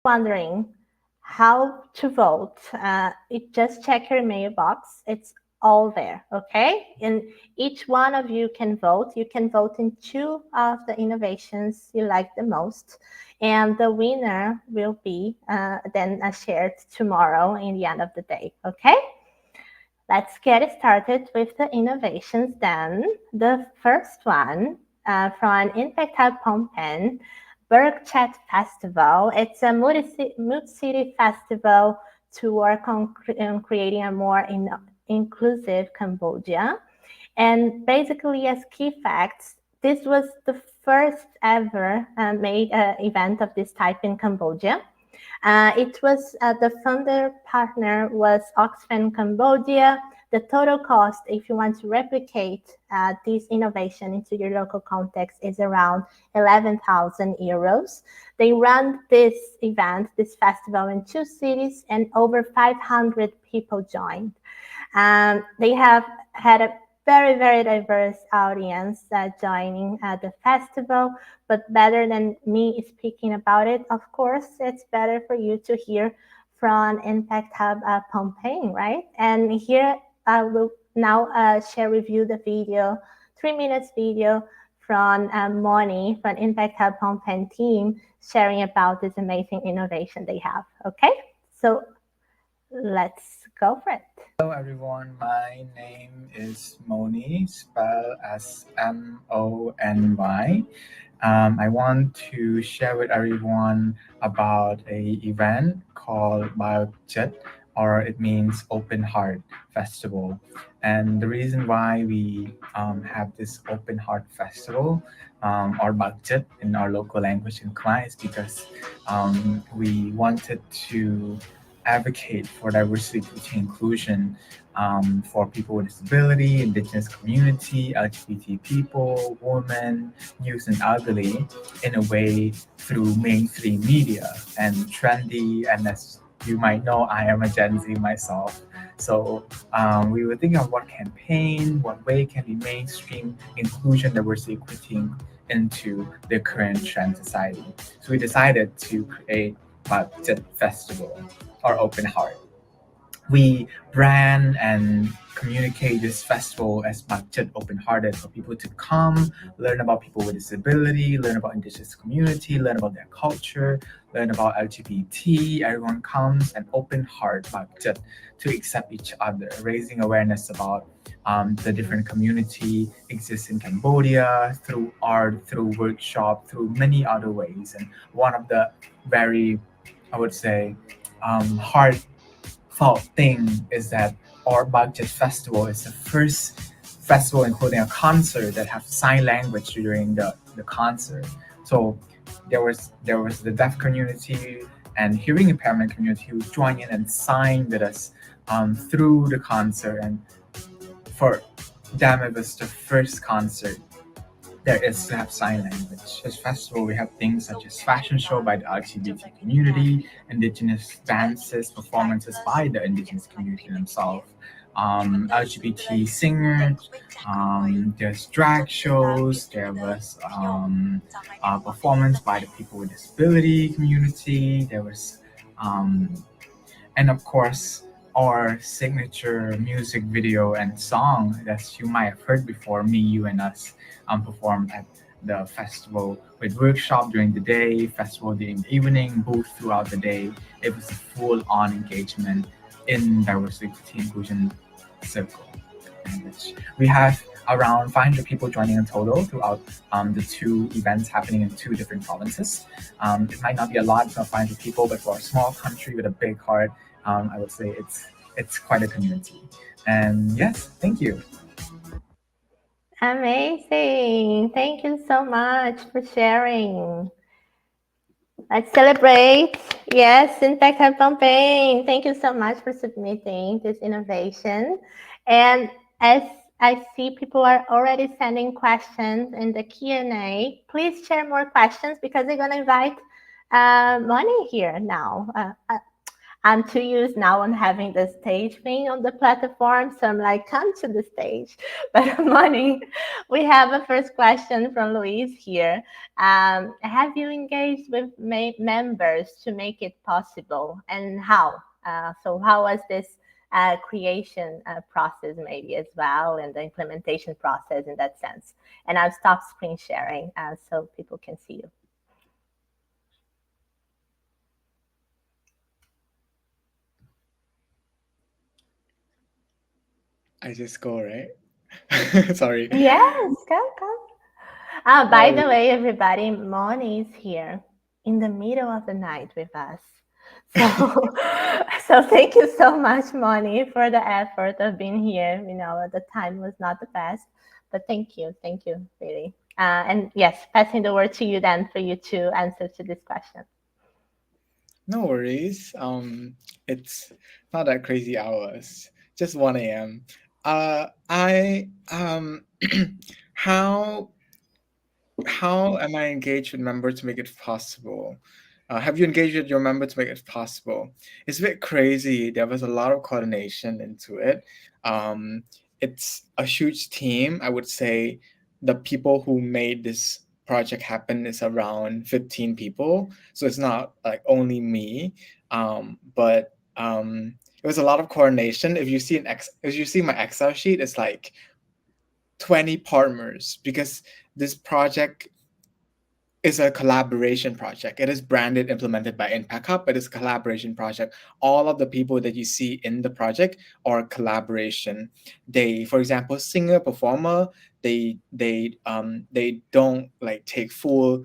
wondering how to vote, just check your mailbox. It's all there, okay? And each one of you can vote. You can vote in two of the innovations you like the most. And the winner will be then shared tomorrow in the end of the day, okay? Let's get started with the innovations then. The first one from Impact Hub Phnom Penh, Bergchat Festival. It's a multi-city festival to work on creating a more inclusive Cambodia. And basically, as key facts, this was the first ever made event of this type in Cambodia. It was the founder partner was Oxfam Cambodia. The total cost, if you want to replicate this innovation into your local context, is around 11,000 euros. They run this event, this festival in two cities, and over 500 people joined. They have had a very, very diverse audience joining the festival, but better than me speaking about it, of course, it's better for you to hear from Impact Hub Phnom Penh, right? And here I will now share with you the video, 3 minutes video from Moni from Impact Hub Phnom Penh team sharing about this amazing innovation they have, okay? So let's go for it. Hello everyone, my name is Moni, spelled as Mony. I want to share with everyone about a event called Biojit, or it means Open Heart Festival. And the reason why we have this Open Heart Festival, or Biojit in our local language in Khmer, is because we wanted to advocate for diversity, equity, inclusion for people with disability, indigenous community, LGBT people, women, youth, and elderly in a way through mainstream media and trendy. And as you might know, I am a Gen Z myself. So we were thinking of what campaign, what way can we mainstream inclusion, diversity, equity into the current trend society. So we decided to create Budget Festival or Open Heart. We brand and communicate this festival as Budget Open Hearted for people to come, learn about people with disability, learn about indigenous community, learn about their culture, learn about LGBT. Everyone comes and open heart Budget to accept each other, raising awareness about the different community exists in Cambodia through art, through workshop, through many other ways. And one of the very, I would say, heartfelt thing is that our Budget Festival is the first festival including a concert that have sign language during the concert. So there was the deaf community and hearing impairment community who joined in and signed with us through the concert. And for them, it was the first concert there is to have sign language. This festival, we have things such as fashion show by the LGBT community, indigenous dances, performances by the indigenous community themselves, LGBT singers, there's drag shows, there was performance by the people with disability community, there was and of course our signature music video and song that you might have heard before, Me, You, and Us, performed at the festival with workshop during the day, festival during the evening, booth throughout the day. It was a full-on engagement in diversity, equity, inclusion circle. We have around 500 people joining in total throughout the two events happening in two different provinces. It might not be a lot, it's not 500 people, but for a small country with a big heart, I would say it's quite a community. And yes, thank you. Amazing. Thank you so much for sharing. Let's celebrate. Yes, Impact Hub Phnom Penh. Thank you so much for submitting this innovation. And as I see people are already sending questions in the Q&A, please share more questions because they're going to invite Moni here now. I'm too used now on having the stage thing on the platform, so I'm like, come to the stage. But Moni, we have a first question from Louise here. Have you engaged with members to make it possible, and how? So how was this creation process maybe as well, and the implementation process in that sense? And I'll stop screen sharing so people can see you. I just go, right? Sorry. Yes, come, come. By No, the way, everybody, Moni is here in the middle of the night with us. So, so thank you so much, Moni, for the effort of being here. You know, the time was not the best, but thank you, really. And yes, passing the word to you then for you to answer to this question. no worries. It's not that crazy hours. Just 1 a.m. I how am I engaged with members to make it possible? Have you engaged with your member to make it possible? It's a bit crazy. There was a lot of coordination into it. Um, it's a huge team. I would say the people who made this project happen is around 15 people. So it's not like only me, but it was a lot of coordination. If you see my Excel sheet, it's like 20 partners because this project is a collaboration project. It is branded, implemented by Impact Hub. It is a collaboration project. All of the people that you see in the project are collaboration. They, for example, singer, performer, they don't like take full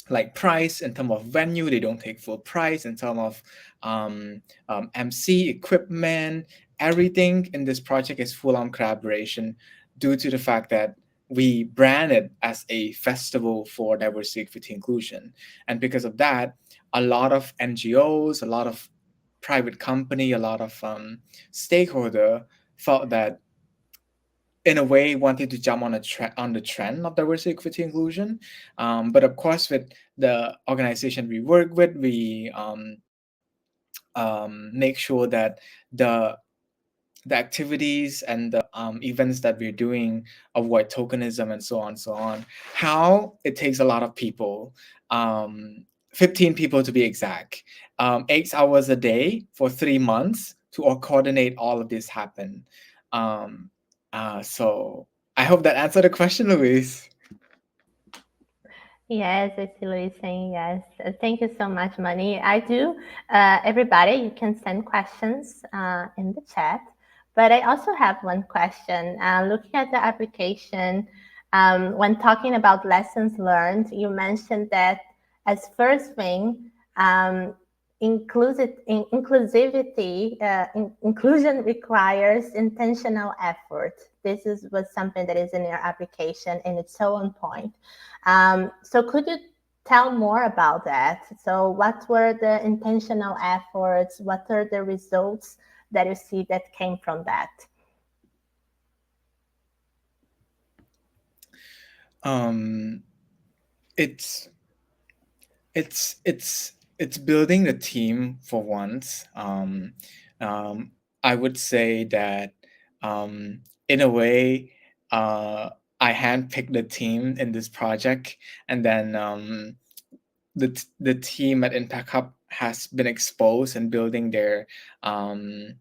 like price in terms of venue. They don't take full price in terms of MC equipment. Everything in this project is full on collaboration due to the fact that we brand it as a festival for diversity, equity, inclusion, and because of that, a lot of NGOs, a lot of private company, a lot of stakeholder felt that in a way wanted to jump on on the trend of diversity, equity, inclusion. But of course, with the organization we work with, we make sure that the the activities and the events that we're doing avoid tokenism and so on, so on. How it takes a lot of people, 15 people to be exact, 8 hours a day for 3 months to all coordinate all of this happen. Um, so I hope that answered the question, Luis. Yes, I see what you're saying. Yes. Thank you so much, Moni. I do. Everybody, you can send questions in the chat. But I also have one question. Looking at the application, when talking about lessons learned, you mentioned that as first thing, inclusivity, inclusion requires intentional effort. Was something that is in your application, and it's so on point. So could you tell more about that? So what were the intentional efforts? What are the results that you see that came from that? Um, it's it's building the team for once. Um, I would say that in a way, uh, I handpicked the team in this project, and then the team at Impact Hub has been exposed and building their um,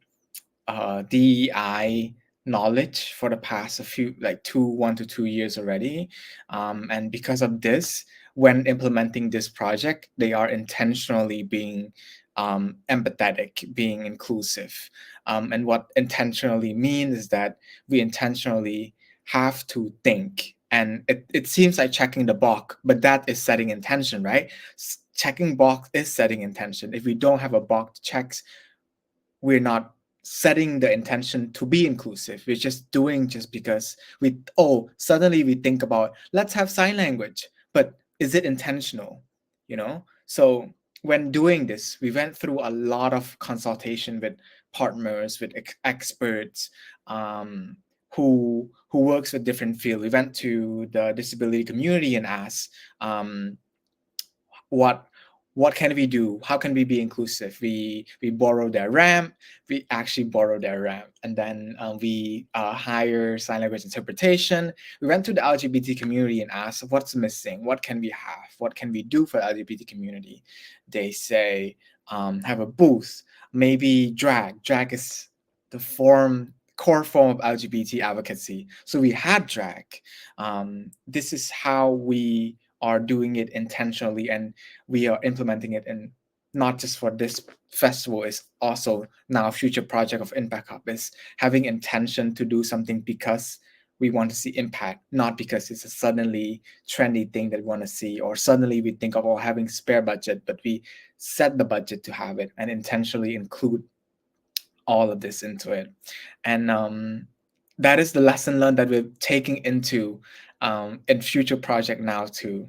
DEI knowledge for the past a few like 1 to 2 years already, and because of this, when implementing this project, they are intentionally being empathetic, being inclusive, and what intentionally means is that we intentionally have to think. And it seems like checking the box, but that is setting intention, right? Checking box is setting intention. If we don't have a box checks, we're not setting the intention to be inclusive. We're just doing just because suddenly we think about let's have sign language, but is it intentional? So when doing this, we went through a lot of consultation with partners, with experts, who works with different fields. We went to the disability community and asked what what can we do? How can we be inclusive? We borrow their ramp. We actually borrow their ramp, and then we hire sign language interpretation. We went to the LGBT community and asked, what's missing? What can we have? What can we do for the LGBT community? They say, have a booth, maybe drag. Drag is the core form of LGBT advocacy. So we had drag. This is how we are doing it intentionally, and we are implementing it in not just for this festival, is also now a future project of Impact Hub, is having intention to do something because we want to see impact, not because it's a suddenly trendy thing that we want to see, or suddenly we think of having spare budget, but we set the budget to have it and intentionally include all of this into it. And that is the lesson learned that we're taking into in future project now too.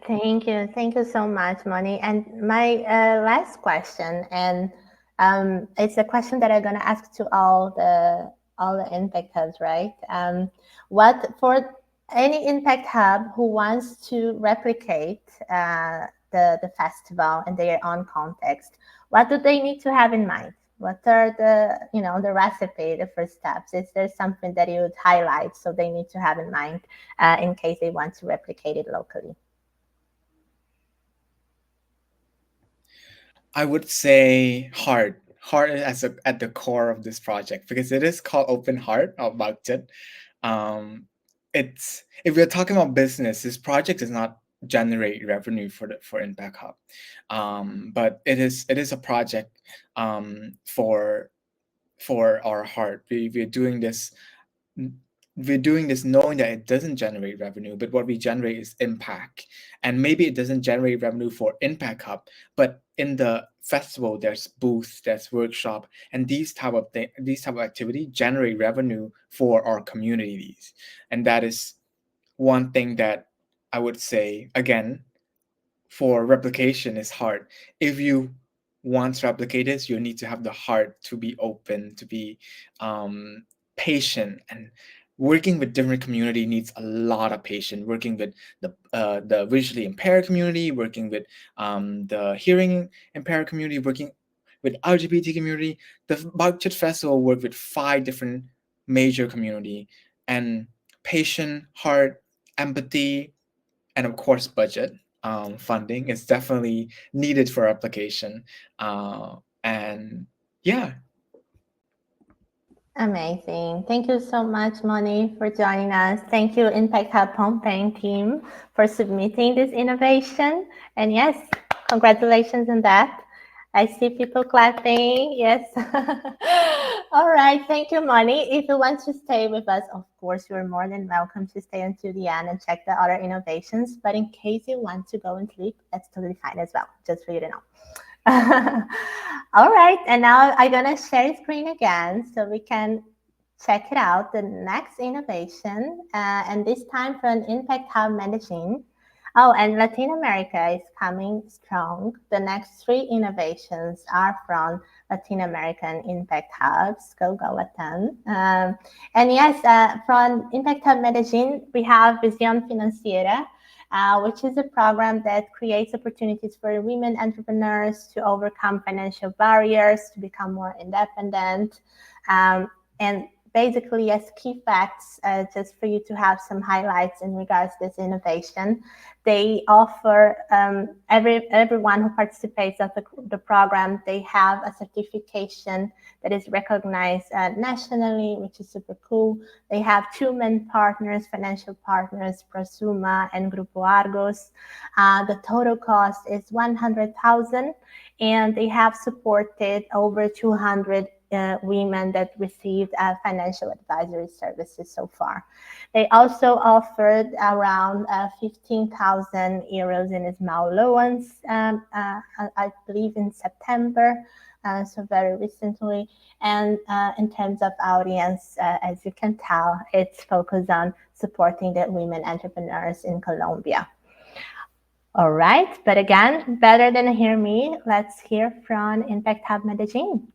Thank you so much, Moni. And my last question, and it's a question that I'm gonna ask to all the Impact Hubs, right? What for any Impact Hub who wants to replicate the festival in their own context, what do they need to have in mind? What are the recipe, the first steps? Is there something that you would highlight so they need to have in mind in case they want to replicate it locally? I would say heart. Heart is at the core of this project, because it is called Open Heart or Budget. It's, if we're talking about business, this project does not generate revenue for Impact Hub, but it is a project for our heart. We're doing this. We're doing this knowing that it doesn't generate revenue, but what we generate is impact. And maybe it doesn't generate revenue for Impact Hub, but in the festival, there's booth, there's workshop, and these type of activity generate revenue for our communities. And that is one thing that I would say, again, for replication is hard. If you want to replicate this, you need to have the heart to be open, to be patient, and working with different community needs a lot of patience. Working with the visually impaired community, working with the hearing impaired community, working with LGBT community. The Budget Festival worked with 5 different major community, and patient, heart, empathy, and of course budget. Funding is definitely needed for application, and yeah. Amazing. Thank you so much, Moni, for joining us. Thank you, Impact Hub Pohnpei team, for submitting this innovation. And yes, congratulations on that. I see people clapping. Yes. All right. Thank you, Moni. If you want to stay with us, of course, you're more than welcome to stay until the end and check the other innovations. But in case you want to go and sleep, that's totally fine as well, just for you to know. All right, and now I'm gonna share screen again so we can check it out, the next innovation, and this time from Impact Hub Medellin. Oh, and Latin America is coming strong. The next 3 innovations are from Latin American Impact Hubs. Go Latin. And yes, from Impact Hub Medellin, we have Visión Financiera, which is a program that creates opportunities for women entrepreneurs to overcome financial barriers, to become more independent. And basically, yes, key facts, just for you to have some highlights in regards to this innovation. They offer everyone who participates of the program, they have a certification that is recognized nationally, which is super cool. They have 2 main partners, financial partners, Prosuma and Grupo Argos. The total cost is $100,000, and they have supported over 200 women that received financial advisory services so far. They also offered around 15,000 euros in small loans, I believe in September, so very recently. And in terms of audience, as you can tell, it's focused on supporting the women entrepreneurs in Colombia. All right, but again, better than hear me, let's hear from Impact Hub Medellin.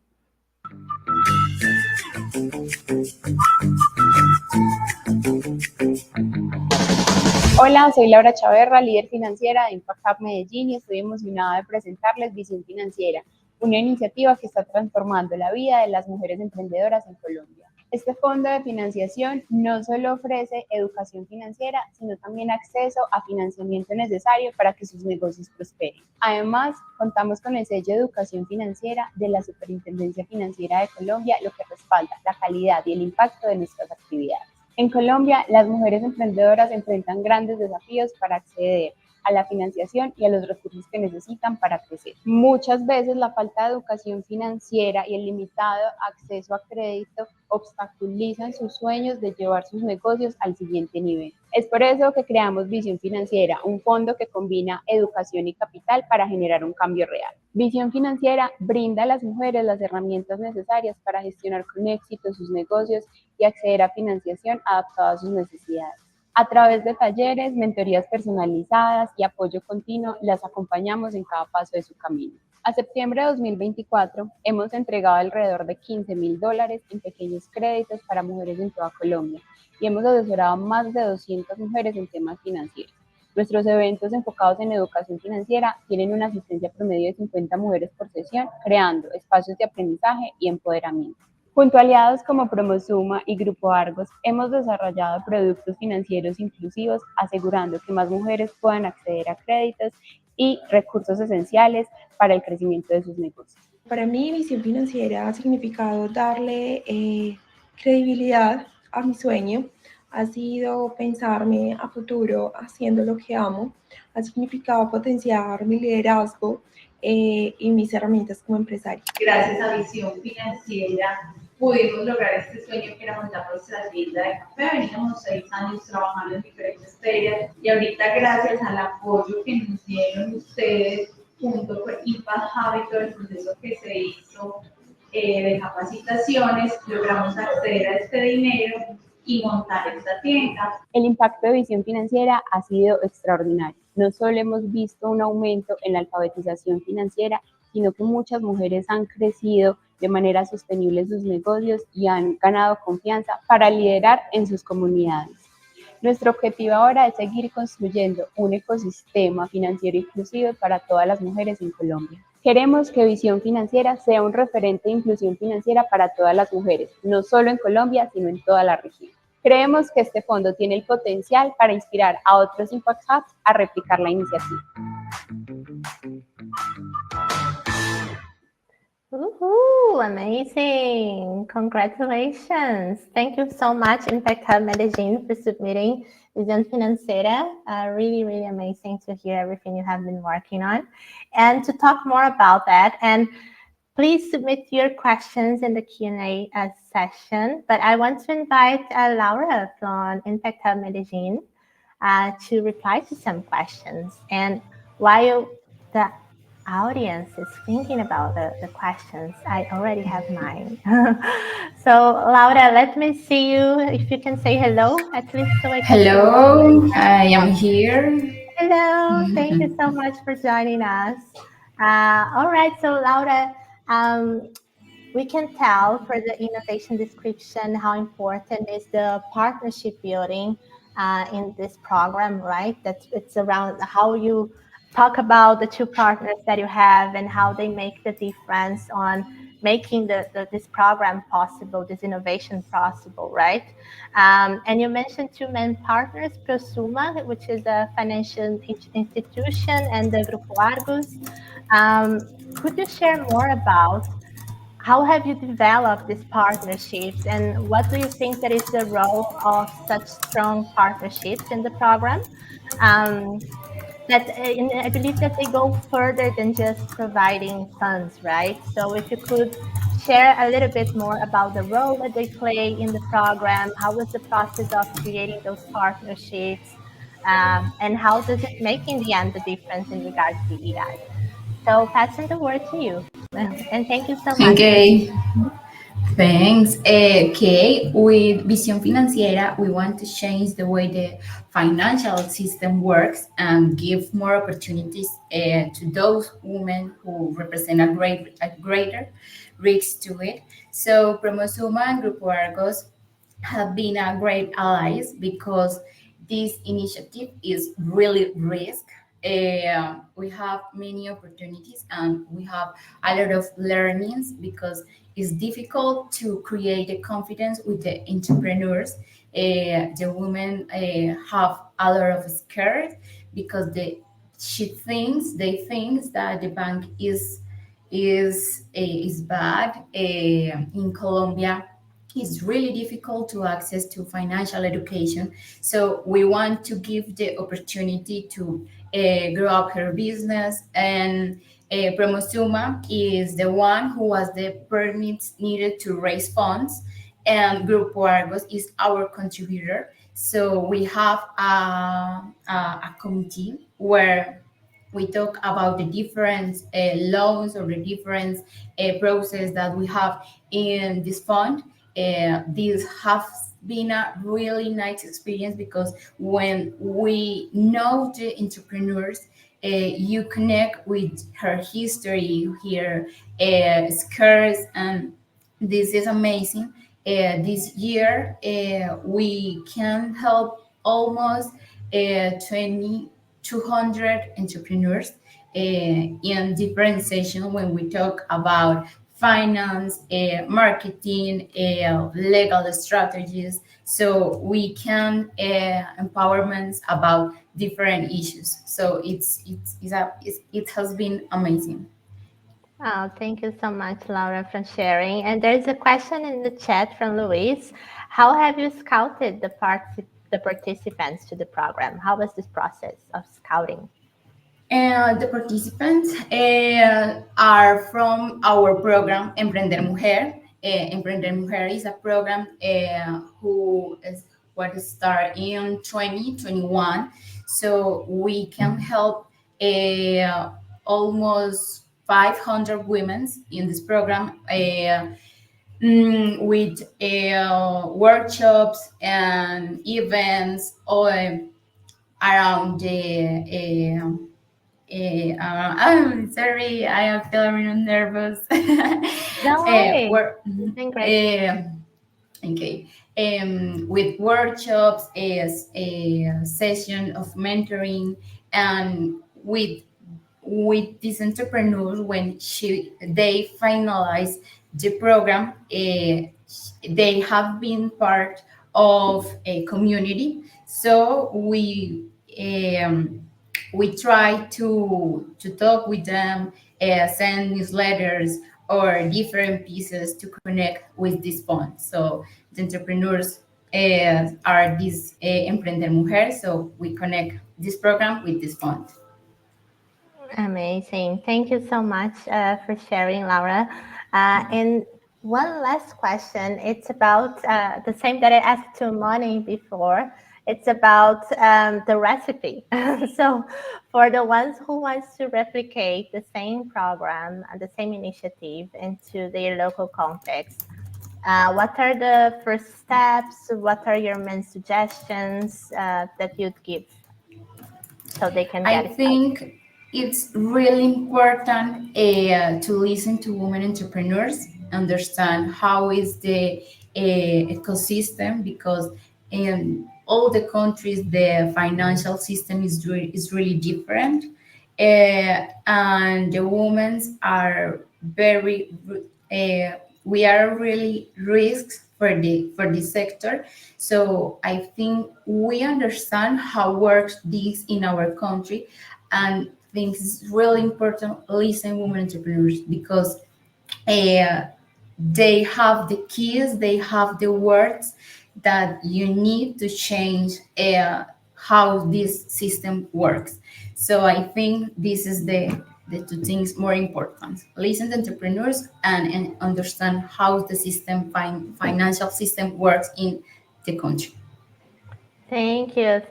Hola, soy Laura Chaverra, líder financiera de Impact Hub Medellín y estoy emocionada de presentarles Visión Financiera, una iniciativa que está transformando la vida de las mujeres emprendedoras en Colombia. Este fondo de financiación no solo ofrece educación financiera, sino también acceso a financiamiento necesario para que sus negocios prosperen. Además, contamos con el sello de educación financiera de la Superintendencia Financiera de Colombia, lo que respalda la calidad y el impacto de nuestras actividades. En Colombia, las mujeres emprendedoras enfrentan grandes desafíos para acceder a la financiación y a los recursos que necesitan para crecer. Muchas veces la falta de educación financiera y el limitado acceso a crédito obstaculizan sus sueños de llevar sus negocios al siguiente nivel. Es por eso que creamos Visión Financiera, un fondo que combina educación y capital para generar un cambio real. Visión Financiera brinda a las mujeres las herramientas necesarias para gestionar con éxito sus negocios y acceder a financiación adaptada a sus necesidades. A través de talleres, mentorías personalizadas y apoyo continuo, las acompañamos en cada paso de su camino. A septiembre de 2024 hemos entregado alrededor de $15,000 en pequeños créditos para mujeres en toda Colombia y hemos asesorado a más de 200 mujeres en temas financieros. Nuestros eventos enfocados en educación financiera tienen una asistencia promedio de 50 mujeres por sesión, creando espacios de aprendizaje y empoderamiento. Junto a aliados como Promosuma y Grupo Argos, hemos desarrollado productos financieros inclusivos, asegurando que más mujeres puedan acceder a créditos y recursos esenciales para el crecimiento de sus negocios. Para mí, Visión Financiera ha significado darle credibilidad a mi sueño, ha sido pensarme a futuro haciendo lo que amo, ha significado potenciar mi liderazgo y mis herramientas como empresaria. Gracias a Visión Financiera pudimos lograr este sueño que era montar nuestra tienda de café. Veníamos 6 años trabajando en diferentes ferias y ahorita gracias al apoyo que nos dieron ustedes junto con Impact Hub y todo el proceso que se hizo de capacitaciones, logramos acceder a este dinero y montar esta tienda. El impacto de Visión Financiera ha sido extraordinario. No solo hemos visto un aumento en la alfabetización financiera, sino que muchas mujeres han crecido de manera sostenible sus negocios y han ganado confianza para liderar en sus comunidades. Nuestro objetivo ahora es seguir construyendo un ecosistema financiero inclusivo para todas las mujeres en Colombia. Queremos que Visión Financiera sea un referente de inclusión financiera para todas las mujeres, no solo en Colombia, sino en toda la región. Creemos que este fondo tiene el potencial para inspirar a otros Impact Hubs a replicar la iniciativa. Woohoo, amazing. Congratulations. Thank you so much, Impact Hub Medellin, for submitting Visión Financiera. Really, really amazing to hear everything you have been working on. And to talk more about that, and please submit your questions in the Q&A session. But I want to invite Laura from Impact Hub Medellin to reply to some questions. And while the audience is thinking about the questions, I already have mine. So Laura, let me see you, if you can say hello, at least so I can. Hello, I am here. Hello, thank you so much for joining us. All right, so Laura, we can tell for the innovation description how important is the partnership building in this program, right? That it's around how you talk about the two partners that you have and how they make the difference on making this program possible, this innovation possible, right? And you mentioned two main partners, Prosuma, which is a financial institution, and the Grupo Argos. Could you share more about how have you developed these partnerships, and what do you think that is the role of such strong partnerships in the program? I believe that they go further than just providing funds, right? So if you could share a little bit more about the role that they play in the program, how was the process of creating those partnerships, and how does it make in the end the difference in regards to EDI? So passing the word to you. And thank you so much. Okay, thanks. Okay, with Visión Financiera, we want to change the way the financial system works and give more opportunities to those women who represent a greater risk to it. So Promosuma and Grupo Argos have been a great allies because this initiative is really risk. We have many opportunities and we have a lot of learnings because it's difficult to create a confidence with the entrepreneurs. The women have a lot of scared because they think that the bank is bad. In Colombia, it's really difficult to access to financial education. So we want to give the opportunity to grow up her business. And Promosuma is the one who has the permits needed to raise funds, and Grupo Argos is our contributor. So we have a committee where we talk about the different loans or the different process that we have in this fund. This has been a really nice experience because when we know the entrepreneurs, you connect with her history, her skills, and this is amazing. This year, we can help almost 200 entrepreneurs in different sessions when we talk about finance, marketing, legal strategies. So we can empowerments about different issues. So it has been amazing. Oh, thank you so much, Laura, for sharing. And there's a question in the chat from Luis. How have you scouted the participants to the program? How was this process of scouting? The participants are from our program Emprender Mujer. Emprender Mujer is a program who is what start in 2021. So we can help almost 500 women in this program with workshops and events around the I'm sorry, I am feeling nervous. Don't worry. It's been great. Okay. With workshops, a session of mentoring, and with these entrepreneurs when they finalize the program, they have been part of a community. So we try to talk with them, send newsletters or different pieces to connect with this fund. So the entrepreneurs are these Emprender Mujer, so we connect this program with this fund. Amazing. Thank you so much for sharing, Laura. And one last question. It's about the same that I asked to Moni before. It's about the recipe. So for the ones who wants to replicate the same program and the same initiative into their local context, what are the first steps? What are your main suggestions that you'd give so they can get I started? think it's really important to listen to women entrepreneurs, understand how is the ecosystem, because in all the countries the financial system is really different, and the women are very we are really risks for the sector. So I think we understand how works this in our country, and think it's really important listen women entrepreneurs because they have the keys, they have the words that you need to change how this system works. So I think this is the two things more important: listen to entrepreneurs and understand how the system financial system works in the country. Thank you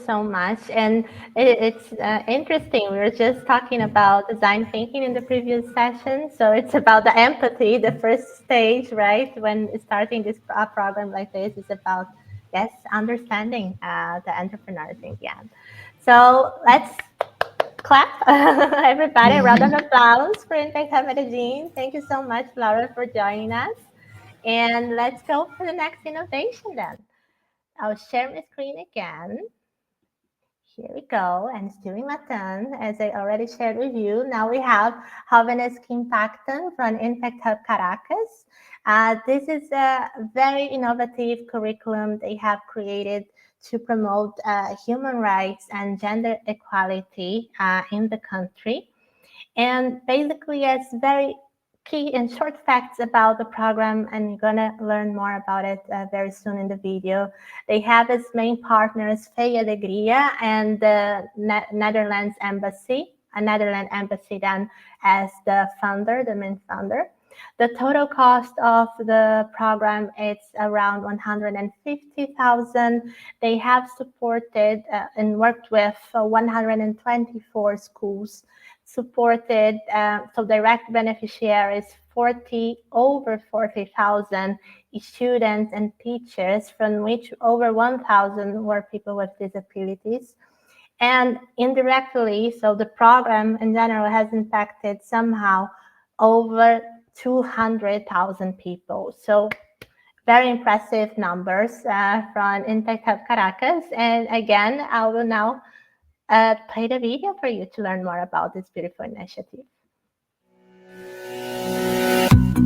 so much. And it's interesting. We were just talking about design thinking in the previous session. So it's about the empathy, the first stage, right? When starting this program like this is about, yes, understanding the entrepreneurs in the end. So let's clap, everybody. A round of applause for Impact Hub Medellin. Thank you so much, Laura, for joining us. And let's go for the next innovation then. I'll share my screen again. Here we go. And it's during my turn, as I already shared with you. Now we have Jóvenes que Impactan from Impact Hub Caracas. This is a very innovative curriculum they have created to promote human rights and gender equality in the country. And basically, it's very key and short facts about the program, and you're gonna learn more about it very soon in the video. They have as main partners Fe y Alegría and the Netherlands Embassy, a Netherlands Embassy then as the funder, the main funder. The total cost of the program is around 150,000. They have supported and worked with 124 schools, supported, so direct beneficiaries, over 40,000 students and teachers, from which over 1,000 were people with disabilities. And indirectly, so the program in general has impacted somehow over 200,000 people. So very impressive numbers from Impact Hub Caracas. And again, I will now play the video for you to learn more about this beautiful initiative.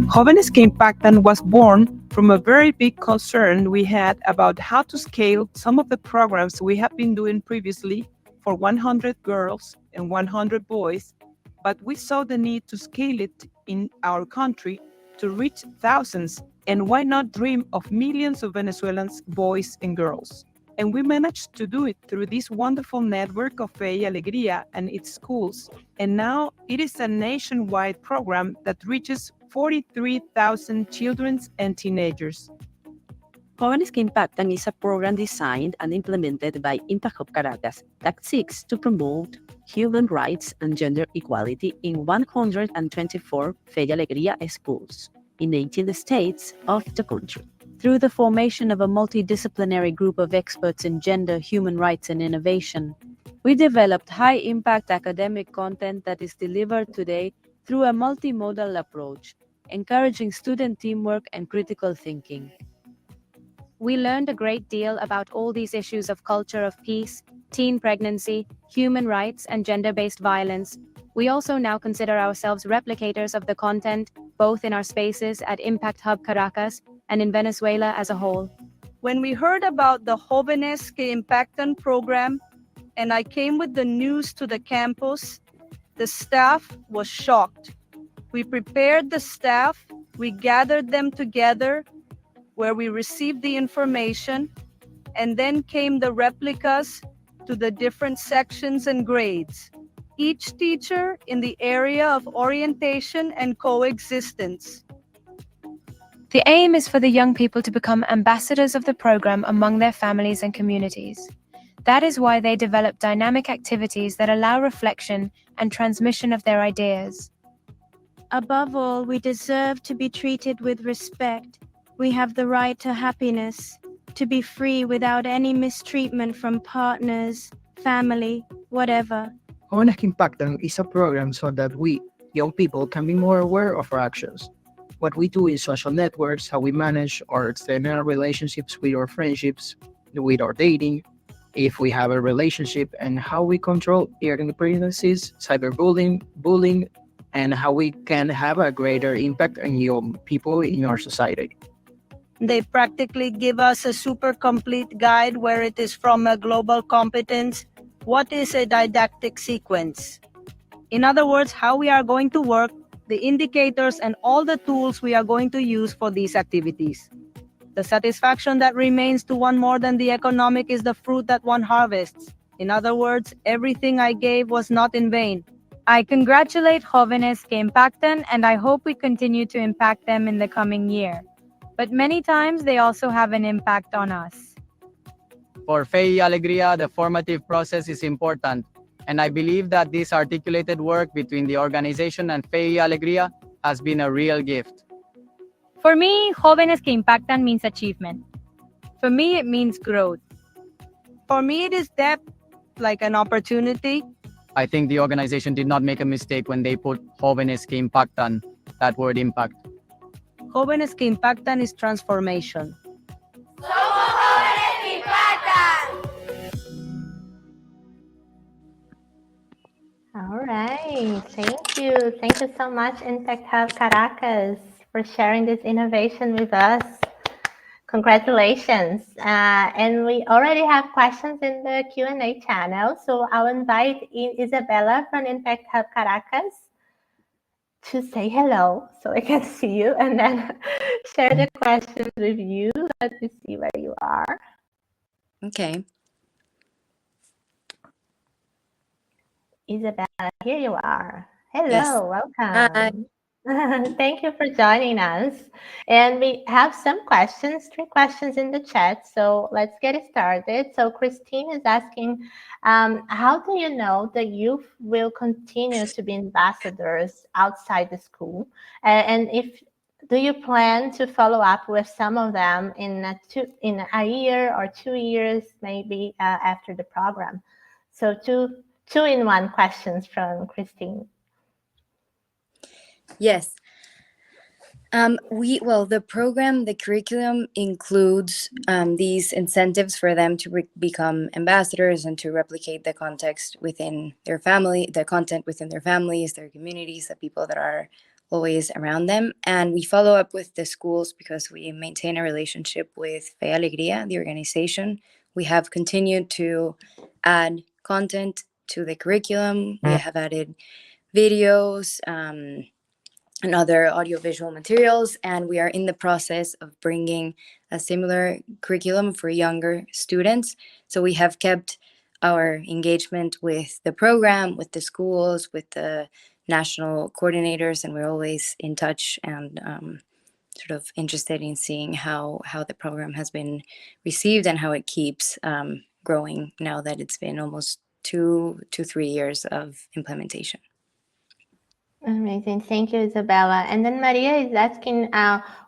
Jóvenes que Impactan was born from a very big concern we had about how to scale some of the programs we have been doing previously for 100 girls and 100 boys, but we saw the need to scale it in our country to reach thousands, and why not dream of millions of Venezuelans, boys and girls. And we managed to do it through this wonderful network of Fe y Alegría and its schools. And now it is a nationwide program that reaches 43,000 children and teenagers. Jóvenes que Impactan is a program designed and implemented by Impact Hub Caracas that seeks to promote human rights and gender equality in 124 Fe y Alegría schools in 18 states of the country. Through the formation of a multidisciplinary group of experts in gender, human rights, and innovation, we developed high-impact academic content that is delivered today through a multimodal approach, encouraging student teamwork and critical thinking. We learned a great deal about all these issues of culture of peace, teen pregnancy, human rights, and gender-based violence. We also now consider ourselves replicators of the content, both in our spaces at Impact Hub Caracas and in Venezuela as a whole. When we heard about the Jóvenes que Impactan program, and I came with the news to the campus, the staff was shocked. We prepared the staff, we gathered them together, where we received the information, and then came the replicas to the different sections and grades, each teacher in the area of orientation and coexistence. The aim is for the young people to become ambassadors of the program among their families and communities. That is why they develop dynamic activities that allow reflection and transmission of their ideas. Above all, we deserve to be treated with respect. We have the right to happiness, to be free without any mistreatment from partners, family, whatever. Jóvenes que Impactan is a program so that we, young people, can be more aware of our actions. What we do in social networks, how we manage our external relationships with our friendships, with our dating, if we have a relationship, and how we control early pregnancies, cyberbullying, bullying, and how we can have a greater impact on young people in our society. They practically give us a super complete guide where it is from a global competence. What is a didactic sequence? In other words, how we are going to work, the indicators and all the tools we are going to use for these activities. The satisfaction that remains to one more than the economic is the fruit that one harvests. In other words, everything I gave was not in vain. I congratulate Jóvenes que Impactan, and I hope we continue to impact them in the coming year. But many times they also have an impact on us. For Fe y Alegría, the formative process is important, and I believe that this articulated work between the organization and Fe y Alegría has been a real gift. For me, Jóvenes que Impactan means achievement. For me, it means growth. For me, it is depth, like an opportunity. I think the organization did not make a mistake when they put Jóvenes que Impactan, that word impact. Jóvenes que Impactan is transformation. All right. Thank you. Thank you so much, Impact Hub Caracas, for sharing this innovation with us. Congratulations. And we already have questions in the Q&A channel. So I'll invite Isabella from Impact Hub Caracas to say hello so I can see you and then share the questions with you. Let me see where you are. Okay. Isabella, here you are. Hello, Yes. welcome. Thank you for joining us. And we have some questions, 3 questions in the chat. So let's get it started. So Christine is asking, how do you know the youth will continue to be ambassadors outside the school? And if do you plan to follow up with some of them in a year or 2 years, maybe after the program? So two in one questions from Christine. Yes. The program, the curriculum includes these incentives for them to become ambassadors and to replicate the context within their family, the content within their families, their communities, the people that are always around them. And we follow up with the schools because we maintain a relationship with Fe Alegría, the organization. We have continued to add content to the curriculum. We have added videos, and other audiovisual materials, and we are in the process of bringing a similar curriculum for younger students. So we have kept our engagement with the program, with the schools, with the national coordinators, and we're always in touch and sort of interested in seeing how the program has been received and how it keeps growing now that it's been almost 2 to 3 years of implementation. Amazing. Thank you, Isabella. And then Maria is asking,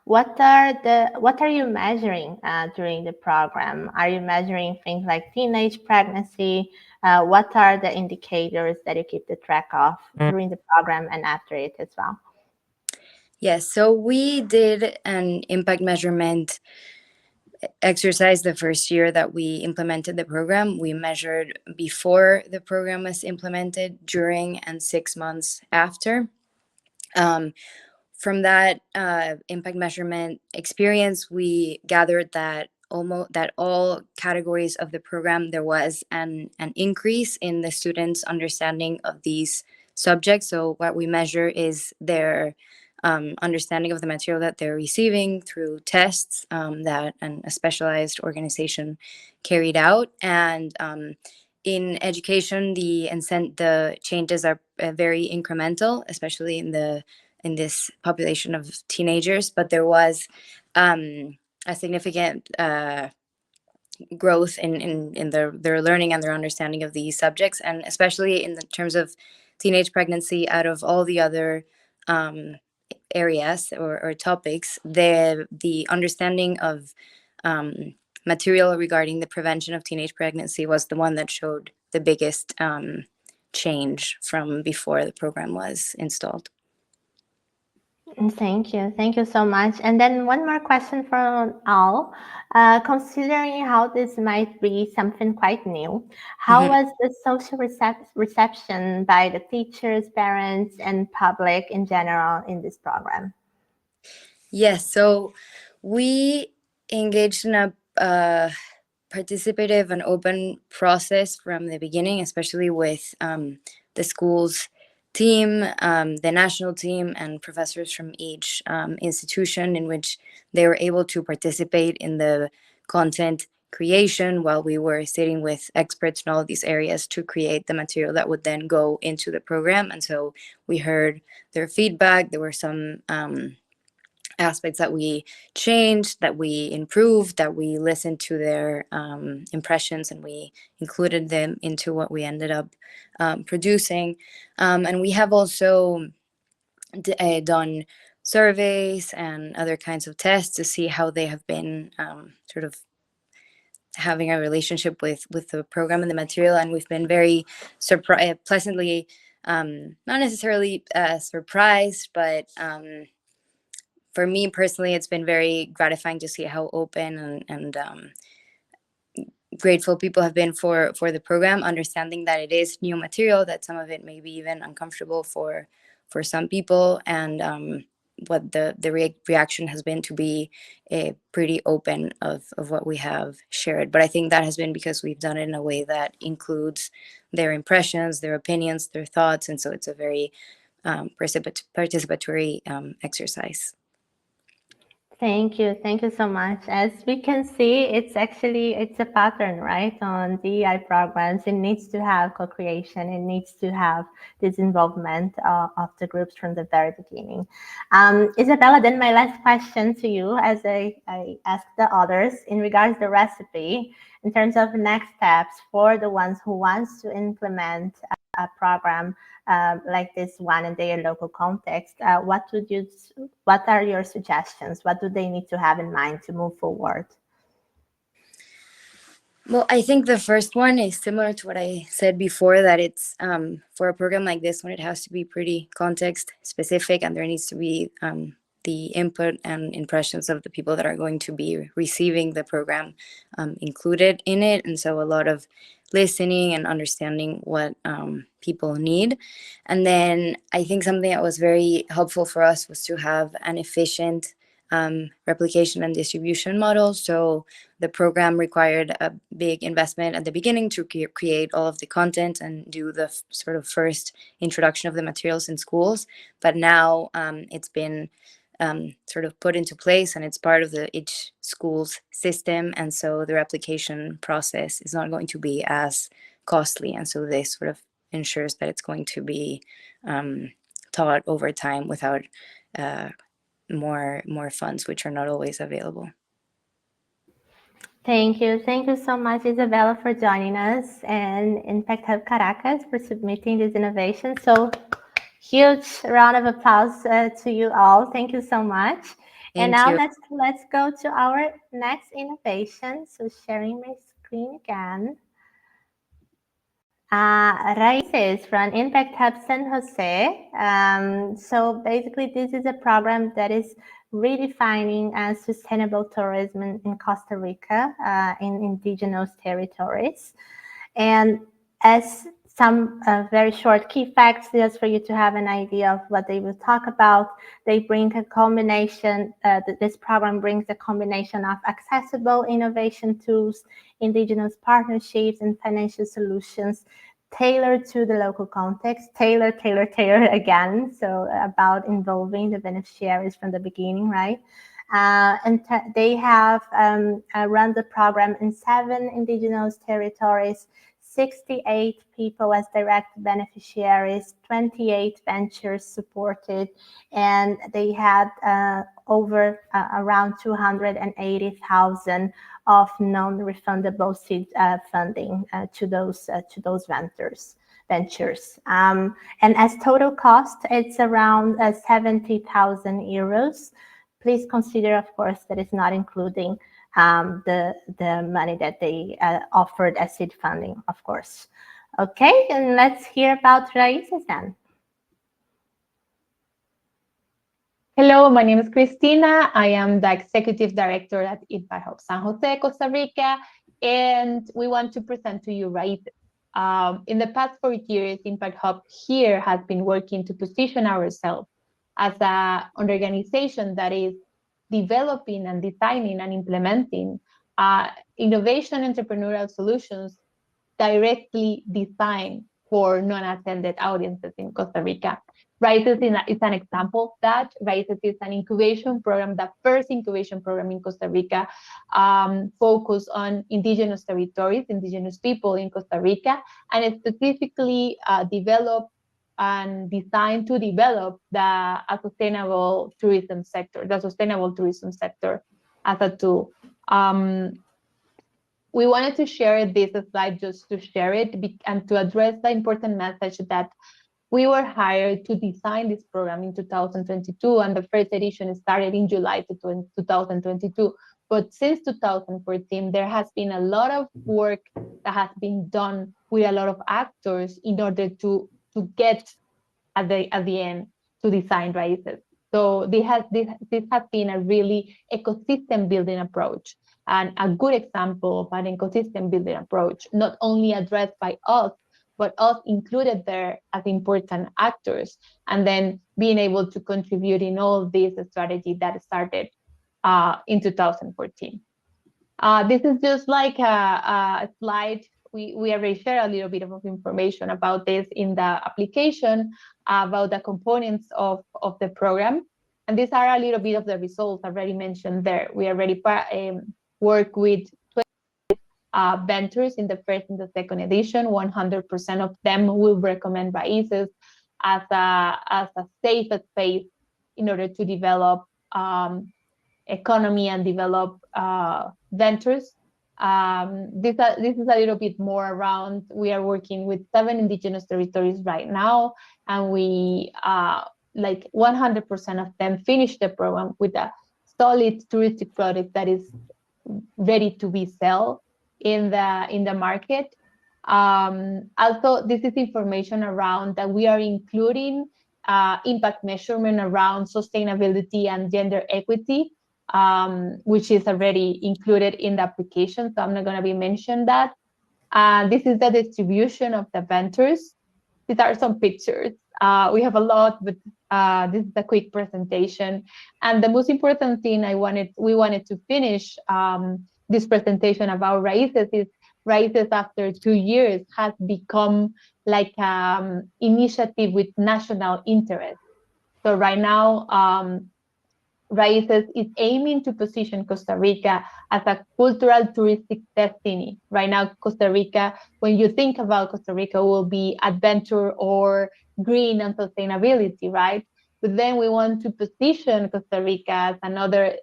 what are you measuring during the program? Are you measuring things like teenage pregnancy? What are the indicators that you keep the track of during the program and after it as well? Yes, so we did an impact measurement exercise the first year that we implemented the program. We measured before the program was implemented, during, and 6 months after. From that impact measurement experience, we gathered that all categories of the program, there was an increase in the students' understanding of these subjects. So what we measure is their understanding of the material that they're receiving through tests that a specialized organization carried out. And in education, the changes are very incremental, especially in this population of teenagers. But there was a significant growth in their learning and their understanding of these subjects, and especially in the terms of teenage pregnancy. Out of all the other areas or topics, the understanding of material regarding the prevention of teenage pregnancy was the one that showed the biggest change from before the program was installed. Thank you. Thank you so much. And then one more question from Al. Considering how this might be something quite new, how was the social reception by the teachers, parents, and public in general in this program? Yes, so we engaged in a participative and open process from the beginning, especially with the school's team, the national team, and professors from each institution, in which they were able to participate in the content creation while we were sitting with experts in all of these areas to create the material that would then go into the program. And so we heard their feedback. There were some aspects that we changed, that we improved, that we listened to their impressions, and we included them into what we ended up producing. And we have also done surveys and other kinds of tests to see how they have been sort of having a relationship with the program and the material. And we've been very pleasantly, not necessarily surprised, but for me personally, it's been very gratifying to see how open and grateful people have been for the program, understanding that it is new material, that some of it may be even uncomfortable for some people, and what the reaction has been to be pretty open of what we have shared. But I think that has been because we've done it in a way that includes their impressions, their opinions, their thoughts, and so it's a very participatory exercise. Thank you so much. As we can see, it's a pattern, right? On DEI programs, it needs to have co-creation. It needs to have this involvement of the groups from the very beginning. Isabella, then my last question to you, as I asked the others, in regards to the recipe, in terms of next steps for the ones who wants to implement a program like this one in their local context, what are your suggestions? What do they need to have in mind to move forward? Well, I think the first one is similar to what I said before, that it's for a program like this one, it has to be pretty context specific, and there needs to be the input and impressions of the people that are going to be receiving the program included in it. And so a lot of listening and understanding what people need. And then I think something that was very helpful for us was to have an efficient replication and distribution model. So the program required a big investment at the beginning to create all of the content and do the sort of first introduction of the materials in schools. But now it's been sort of put into place, and it's part of each school's system. And so the replication process is not going to be as costly. And so this sort of ensures that it's going to be taught over time without more funds, which are not always available. Thank you so much, Isabella, for joining us, and Impact Hub Caracas for submitting this innovation. So huge round of applause to you all. Thank you so much. And now let's go to our next innovation. So sharing my screen again. Raíces from Impact Hub San Jose. So basically, this is a program that is redefining sustainable tourism in Costa Rica, in indigenous territories. And as some very short key facts, just for you to have an idea of what they will talk about, they bring a combination, this program brings a combination of accessible innovation tools, indigenous partnerships, and financial solutions tailored to the local context, tailor again, so about involving the beneficiaries from the beginning, right? And they have run the program in 7 indigenous territories, 68 people as direct beneficiaries, 28 ventures supported, and they had over around 280,000 of non-refundable seed funding to those ventures. And as total cost, it's around 70,000 euros. Please consider, of course, that it's not including the money that they offered as seed funding, of course. Okay, and let's hear about Raíces then. Hello, my name is Cristina. I am the Executive Director at Impact Hub San Jose, Costa Rica, and we want to present to you Raíces. In the past 4 years, Impact Hub here has been working to position ourselves as an organization that is developing and designing and implementing innovation entrepreneurial solutions directly designed for non-attended audiences in Costa Rica. Raíces is an example of that. Raíces is an incubation program, the first incubation program in Costa Rica, focused on indigenous territories, indigenous people in Costa Rica, and it's specifically developed and designed to develop a sustainable tourism sector, as a tool. We wanted to share this slide just to share it and to address the important message that we were hired to design this program in 2022, and the first edition started in July 2022. But since 2014, there has been a lot of work that has been done with a lot of actors in order to get at the end to design Raíces. So this has been a really ecosystem building approach. a good example of an ecosystem building approach, not only addressed by us, but us included there as important actors, and then being able to contribute in all this strategy that started in 2014. This is just like a slide. We already shared a little bit of information about this in the application, about the components of the program. And these are a little bit of the results already mentioned there. We already work with 20 ventures in the first and the second edition. 100% of them will recommend Raíces as a safe space in order to develop economy and develop ventures. This is a little bit more around, we are working with 7 indigenous territories right now, and we like 100% of them finish the program with a solid touristic product that is ready to be sold in the market. Also, this is information around that we are including impact measurement around sustainability and gender equity, which is already included in the application, so I'm not going to be mentioning that. This is the distribution of the ventures. These are some pictures. We have a lot, but this is a quick presentation. And the most important thing we wanted to finish this presentation about Raíces is Raíces after 2 years has become like initiative with national interest. So right now, Raíces is aiming to position Costa Rica as a cultural touristic destiny. Right now, Costa Rica, when you think about Costa Rica, will be adventure or green and sustainability, right? But then we want to position Costa Rica as another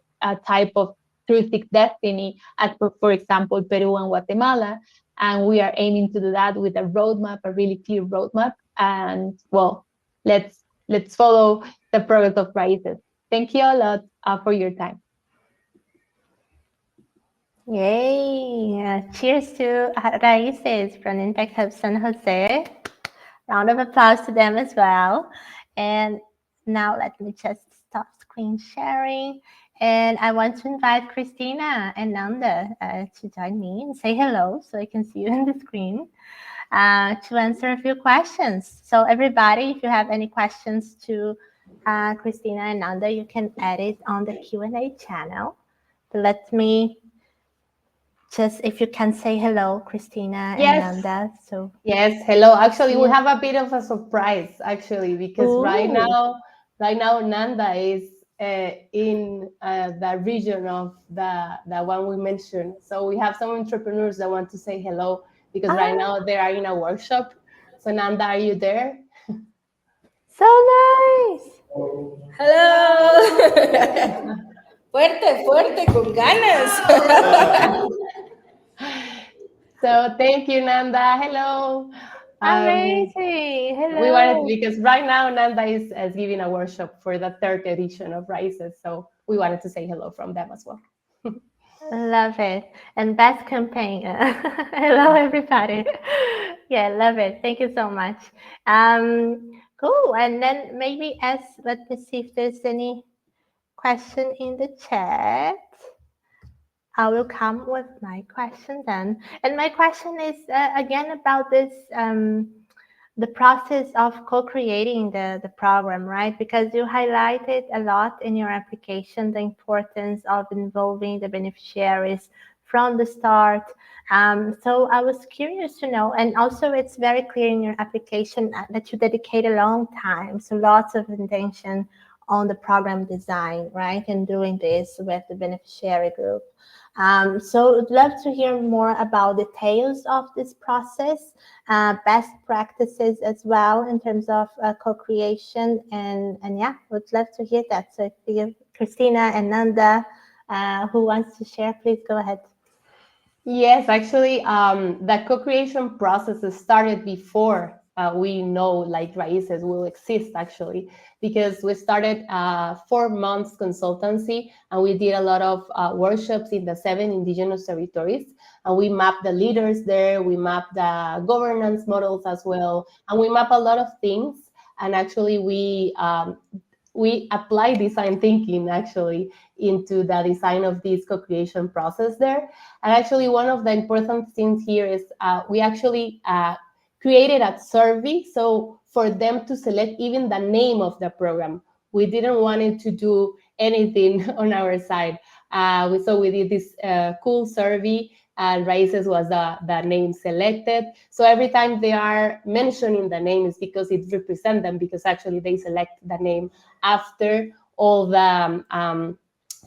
type of touristic destiny, as for example, Peru and Guatemala. And we are aiming to do that with a roadmap, a really clear roadmap. And well, let's follow the progress of Raíces. Thank you a lot for your time. Yay! Cheers to Raíces from Impact Hub San Jose. Round of applause to them as well. And now let me just stop screen sharing. And I want to invite Christina and Nanda to join me and say hello so I can see you on the screen to answer a few questions. So everybody, if you have any questions to Christina and Nanda, you can add it on the Q&A channel. Let me just, if you can say hello, Christina and Nanda. So yes, hello. Actually, we have a bit of a surprise, actually, because right now Nanda is in the region of the one we mentioned. So we have some entrepreneurs that want to say hello because right now they are in a workshop. So Nanda, are you there? So nice. Hello. Fuerte, fuerte, con ganas. So thank you, Nanda. Hello. Amazing. Hello. We wanted, because right now Nanda is giving a workshop for the 3rd edition of Raíces. So we wanted to say hello from them as well. Love it. And best campaign. Hello, everybody. Yeah, love it. Thank you so much. Cool. And then maybe let me see if there's any question in the chat. I will come with my question then. And my question is again about this, the process of co-creating the program, right? Because you highlighted a lot in your application the importance of involving the beneficiaries from the start. So I was curious to know, and also it's very clear in your application that you dedicate a long time, so lots of intention on the program design, right? And doing this with the beneficiary group. So I'd love to hear more about details of this process, best practices as well in terms of co-creation, and yeah, would love to hear that. So if you, Christina and Nanda, who wants to share, please go ahead. Yes, actually, the co-creation process started before we know like Raíces will exist, actually, because we started 4 months consultancy, and we did a lot of workshops in the 7 indigenous territories, and we mapped the leaders there, we mapped the governance models as well, and we mapped a lot of things. And actually we we apply design thinking actually into the design of this co-creation process there. And actually, one of the important things here is we actually created a survey, so for them to select even the name of the program. We didn't want it to do anything on our side. So we did this cool survey, and Raíces was the name selected. So every time they are mentioning the name, it's because it represents them, because actually they select the name after all the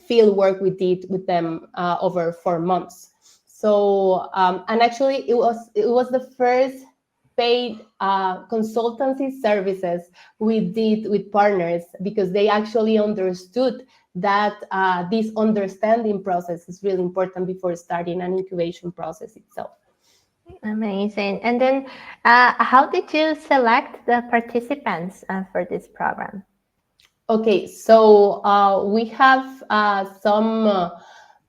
field work we did with them over 4 months. So and actually it was the first paid consultancy services we did with partners, because they actually understood that this understanding process is really important before starting an incubation process itself. Amazing. And then how did you select the participants for this program? Okay, so we have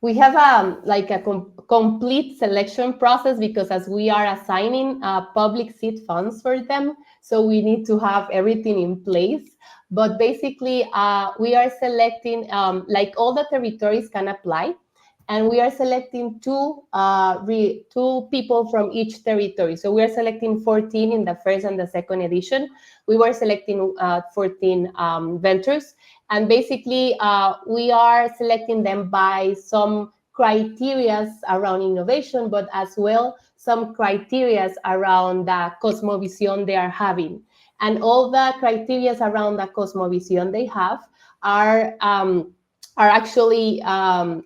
we have like a complete selection process, because as we are assigning public seed funds for them, so we need to have everything in place. But basically, we are selecting, like all the territories can apply, and we are selecting two people from each territory. So we are selecting 14 in the first and the second edition. We were selecting 14 ventures. And basically, we are selecting them by some criteria around innovation, but as well some criteria around the cosmovision they are having. And all the criteria around the cosmovision they have are actually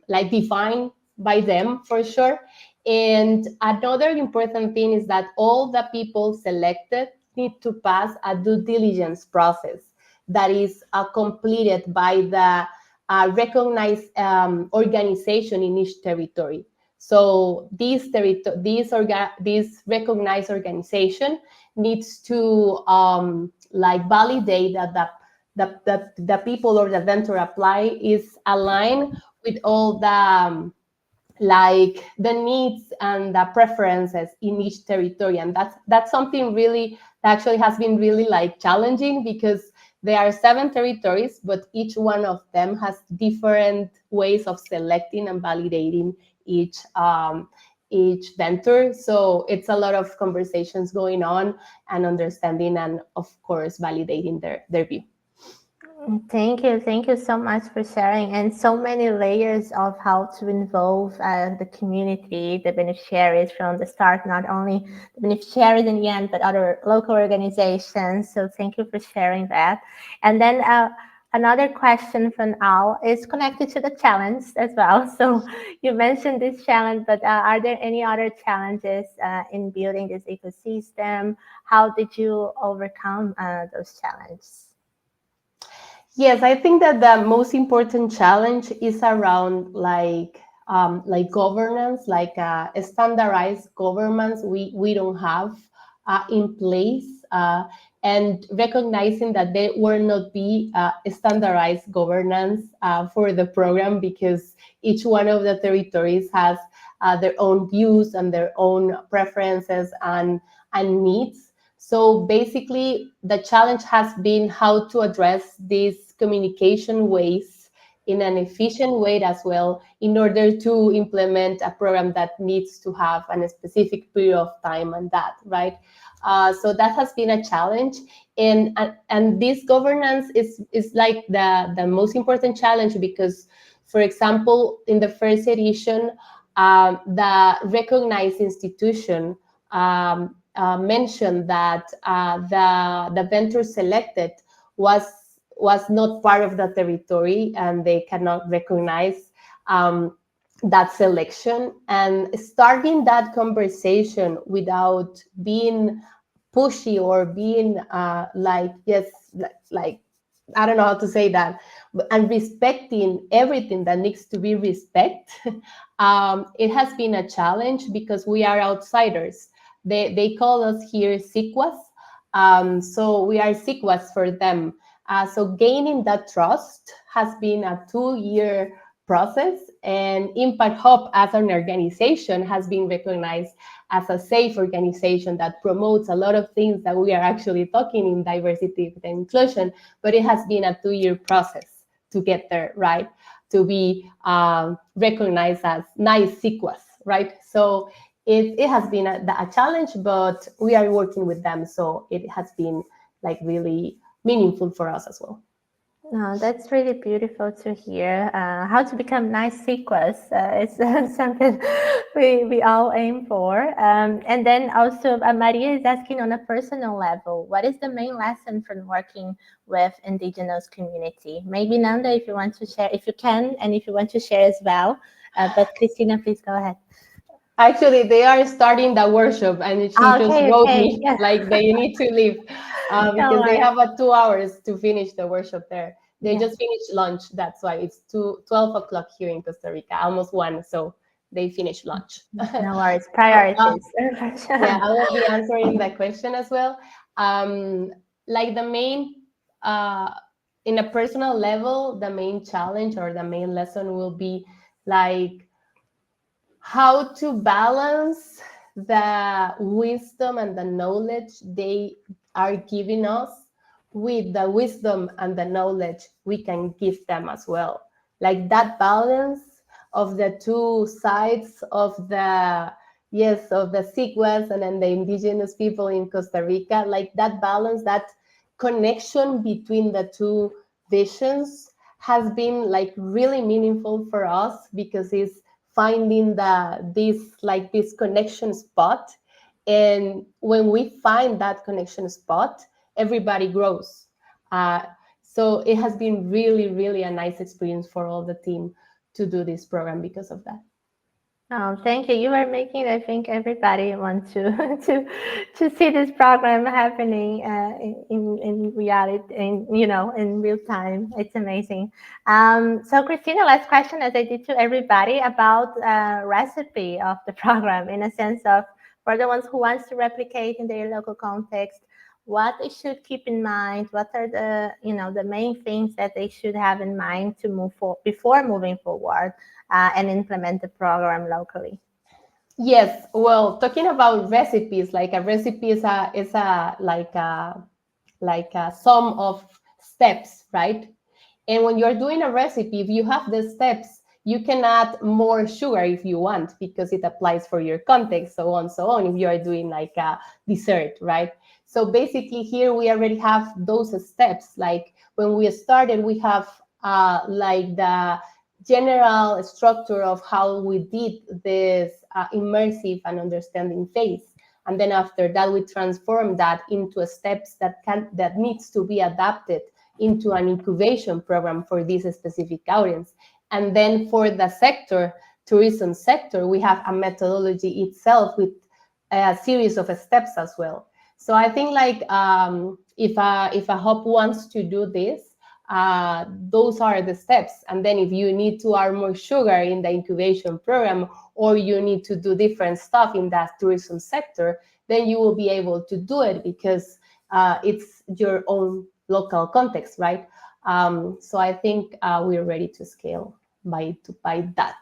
like defined by them for sure. And another important thing is that all the people selected need to pass a due diligence process that is completed by the recognized organization in each territory. So this recognized organization needs to like validate that the people or the venture apply is aligned with all the like the needs and the preferences in each territory. And that's something really that actually has been really like challenging, because there are 7 territories, but each one of them has different ways of selecting and validating each venture. So it's a lot of conversations going on and understanding, and of course validating their view. Thank you so much for sharing, and so many layers of how to involve the community, the beneficiaries from the start, not only the beneficiaries in the end, but other local organizations. So thank you for sharing that. And then another question from Al is connected to the challenge as well. So you mentioned this challenge, but are there any other challenges in building this ecosystem? How did you overcome those challenges? Yes, I think that the most important challenge is around like governance, like a standardized governance we don't have in place, and recognizing that there will not be a standardized governance for the program, because each one of the territories has their own views and their own preferences and needs. So basically, the challenge has been how to address these communication ways in an efficient way as well, in order to implement a program that needs to have a specific period of time and that, right? So that has been a challenge. And this governance is like the most important challenge, because, for example, in the first edition, the recognized institution mentioned that the venture selected was not part of the territory, and they cannot recognize that selection. And starting that conversation without being pushy or being like I don't know how to say that, and respecting everything that needs to be respected, it has been a challenge, because we are outsiders. They call us here Siquas, so we are Siquas for them. So gaining that trust has been a 2-year process, And Impact Hub as an organization has been recognized as a safe organization that promotes a lot of things that we are actually talking in diversity and inclusion, but it has been a 2-year process to get there, right? To be recognized as nice CICUAS, right? So it has been a challenge, but we are working with them. So it has been like really meaningful for us as well. No, that's really beautiful to hear. How to become nice sequels. It's something we all aim for. And then also, Maria is asking on a personal level, what is the main lesson from working with indigenous community? Maybe Nanda, if you want to share, if you can, and if you want to share as well. But Christina, please go ahead. Actually, they are starting the workshop, and she just wrote me like they need to leave because they have 2 hours to finish the workshop there. They just finished lunch. That's why it's 12 o'clock here in Costa Rica, almost 1. So they finished lunch. No worries, priorities. Yeah, I will be answering that question as well. Like the main, in a personal level, the main challenge or the main lesson will be like how to balance the wisdom and the knowledge they are giving us with the wisdom and the knowledge we can give them as well. Like that balance of the two sides of the CICUAS and then the indigenous people in Costa Rica, like that balance, that connection between the two visions has been like really meaningful for us because it's finding this connection spot. And when we find that connection spot, everybody grows. So it has been really, really a nice experience for all the team to do this program because of that. Oh, thank you. You are making, I think, everybody want to see this program happening in reality, in real time. It's amazing. So, Christina, last question, as I did to everybody, about recipe of the program, in a sense of for the ones who wants to replicate in their local context, what they should keep in mind, what are the main things that they should have in mind to move before moving forward and implement the program locally. Yes, well, talking about recipes, like a recipe is a sum of steps, right? And when you're doing a recipe, if you have the steps, you can add more sugar if you want because it applies for your context, so on, so on. If you are doing like a dessert, right? So basically here we already have those steps. Like when we started, we have like the general structure of how we did this immersive and understanding phase. And then after that, we transform that into steps that needs to be adapted into an incubation program for this specific audience. And then for the sector, tourism sector, we have a methodology itself with a series of steps as well. So I think like if a hub wants to do this, those are the steps. And then if you need to add more sugar in the incubation program, or you need to do different stuff in that tourism sector, then you will be able to do it because it's your own local context, right? So I think we're ready to scale by that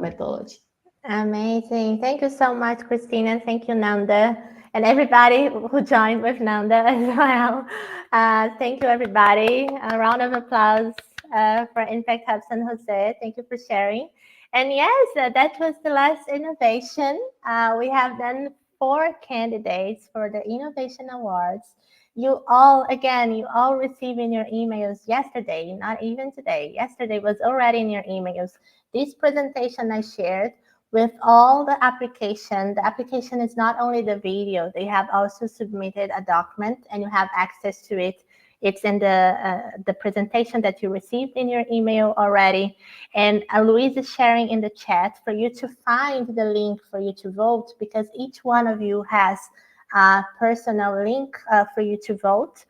methodology. Amazing. Thank you so much, Christina. Thank you, Nanda. And everybody who joined with Nanda as well. Thank you, everybody. A round of applause for Impact Hub San Jose. Thank you for sharing. And yes, that was the last innovation. We have done 4 candidates for the Innovation Awards. You all received in your emails yesterday, not even today. Yesterday was already in your emails. This presentation I shared with all the application. The application is not only the video, they have also submitted a document and you have access to it. It's in the presentation that you received in your email already. And Louise is sharing in the chat for you to find the link for you to vote, because each one of you has a personal link for you to vote.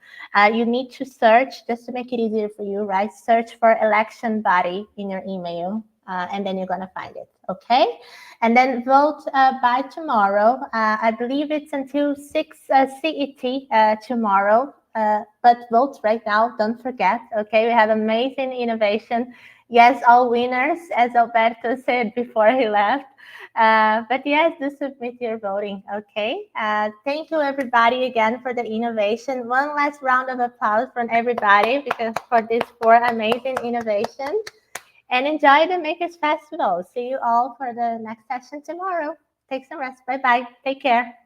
You need to search, just to make it easier for you, right? Search for election body in your email. And then you're going to find it, okay? And then vote by tomorrow. I believe it's until 6 CET tomorrow, but vote right now, don't forget, okay? We have amazing innovation yes, all winners, as Alberto said before he left. But yes, do submit your voting, okay? Thank you everybody again for the innovation. One last round of applause from everybody because for these 4 amazing innovations. And enjoy the Makers Festival. See you all for the next session tomorrow. Take some rest. Bye-bye. Take care.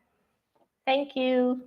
Thank you.